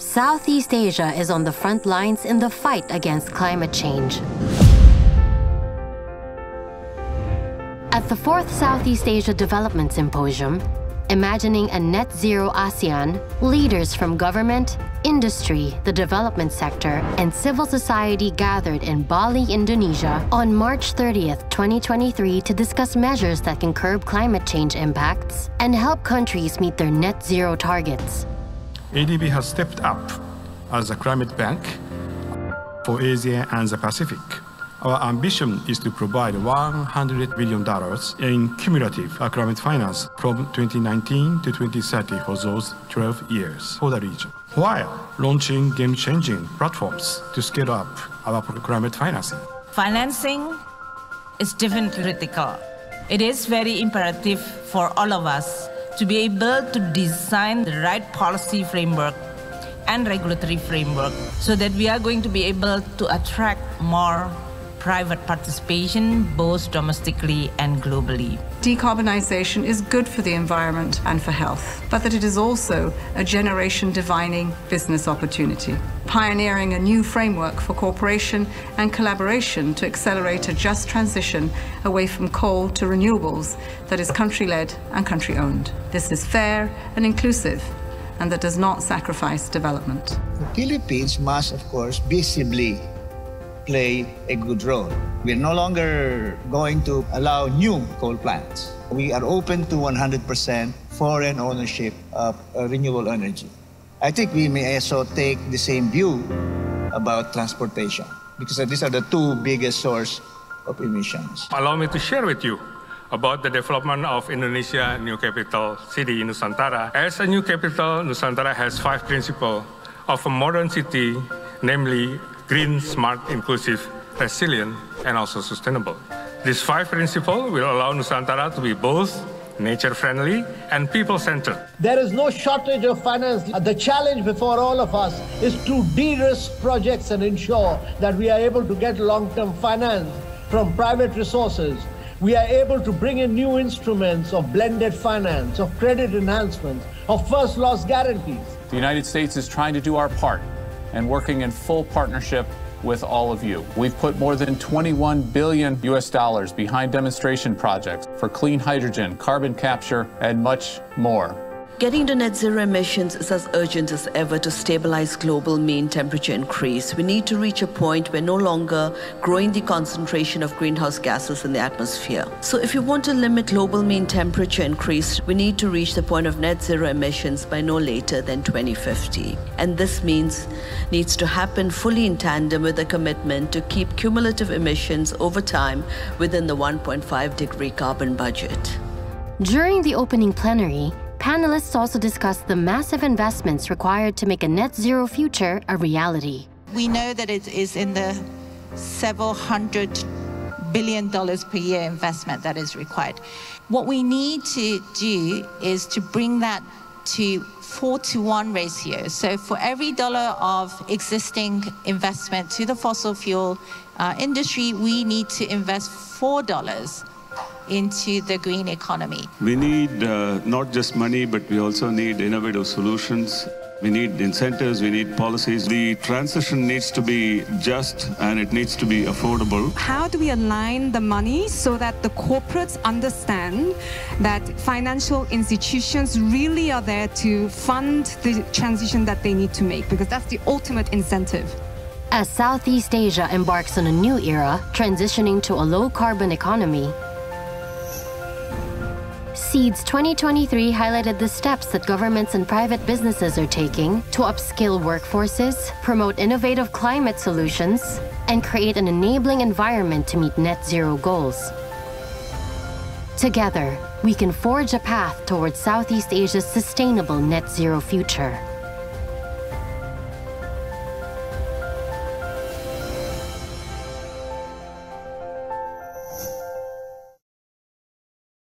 Southeast Asia is on the front lines in the fight against climate change. At the 4th Southeast Asia Development Symposium, Imagining a Net-Zero ASEAN, leaders from government, industry, the development sector, and civil society gathered in Bali, Indonesia on March 30th, 2023 to discuss measures that can curb climate change impacts and help countries meet their net zero targets. ADB has stepped up as a climate bank for Asia and the Pacific. Our ambition is to provide $100 billion in cumulative climate finance from 2019 to 2030 for those 12 years for the region, while launching game-changing platforms to scale up our climate financing. Financing is definitely critical. It is very imperative for all of us to be able to design the right policy framework and regulatory framework so that we are going to be able to attract more private participation, both domestically and globally. Decarbonization is good for the environment and for health, but that it is also a generation-defining business opportunity, pioneering a new framework for cooperation and collaboration to accelerate a just transition away from coal to renewables that is country-led and country-owned. This is fair and inclusive, and that does not sacrifice development. The Philippines must, of course, visibly play a good role. We're no longer going to allow new coal plants. We are open to 100% foreign ownership of renewable energy. I think we may also take the same view about transportation, because these are the two biggest sources of emissions. Allow me to share with you about the development of Indonesia new capital city in Nusantara. As a new capital, Nusantara has 5 principles of a modern city, namely green, smart, inclusive, resilient, and also sustainable. These 5 principles will allow Nusantara to be both nature-friendly and people-centered. There is no shortage of finance. The challenge before all of us is to de-risk projects and ensure that we are able to get long-term finance from private resources. We are able to bring in new instruments of blended finance, of credit enhancements, of first loss guarantees. The United States is trying to do our part and working in full partnership with all of you. We've put more than $21 billion behind demonstration projects for clean hydrogen, carbon capture, and much more. Getting to net zero emissions is as urgent as ever to stabilize global mean temperature increase. We need to reach a point where no longer growing the concentration of greenhouse gases in the atmosphere. So if you want to limit global mean temperature increase, we need to reach the point of net zero emissions by no later than 2050. And this needs to happen fully in tandem with a commitment to keep cumulative emissions over time within the 1.5-degree carbon budget. During the opening plenary, panelists also discussed the massive investments required to make a net zero future a reality. We know that it is in the several $100 billion per year investment that is required. What we need to do is to bring that to 4-to-1 ratio. So for every dollar of existing investment to the fossil fuel industry, we need to invest $4 into the green economy. We need not just money, but we also need innovative solutions. We need incentives, we need policies. The transition needs to be just and it needs to be affordable. How do we align the money so that the corporates understand that financial institutions really are there to fund the transition that they need to make? Because that's the ultimate incentive. As Southeast Asia embarks on a new era, transitioning to a low-carbon economy, SEADS 2023 highlighted the steps that governments and private businesses are taking to upskill workforces, promote innovative climate solutions, and create an enabling environment to meet net zero goals. Together, we can forge a path towards Southeast Asia's sustainable net zero future.